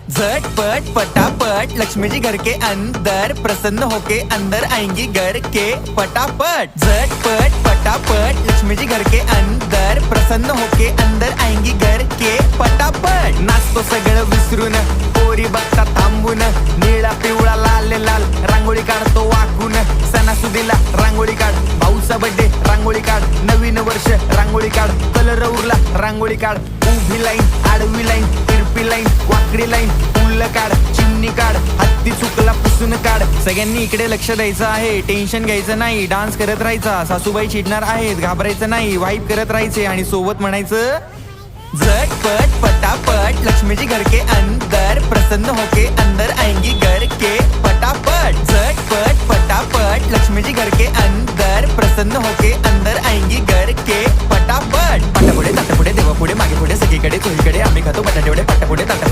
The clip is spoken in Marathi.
झटपट पटापट लक्ष्मी जी घर के अंदर प्रसन्न होके अंदर आएंगी घर के पटापट। झटपट पटापट लक्ष्मी जी घर के अंदर प्रसन्न होके अंदर आएंगी घर के पटापट। नाचतो सगळं विसरून पोरी बघता थांबून, निळा पिवळा लाल लाल रांगोळी काढतो वाकून। सणासुदीला रांगोळी काढ, भाऊचा बर्थडे रांगोळी काढ, नवीन वर्ष रांगोळी काढ, कलर उरला रांगोळी काढ। उभी लाईन, आडवी लाईन, तिरपी लाईन, वाकडी लाईन, फुल काढ, चिमणी काढ, हत्ती चुकला पुसून काढ। सगळ्यांनी इकडे लक्ष द्यायचं आहे, टेन्शन घ्यायचं नाही, डान्स करत राहायचा। सासूबाई चिडणार आहेत, घाबरायचं नाही, वाईब करत राहायचे आणि सोबत म्हणायचं झटपट पटापट लक्ष्मी जी घर के अंदर प्रसन्न होके अंदर आएंगी घर के पटापट। झटपट पटापट लक्ष्मी जी घर के अंदर प्रसन्न होके अंदर आएंगी घर के पटापट। पाटापुढे ताटापुढे देवापुढे मागे पुढे सगळीकडे चोहीकडे आम्ही खातो बटाटेवडे पाटापुढे ताटापुढे।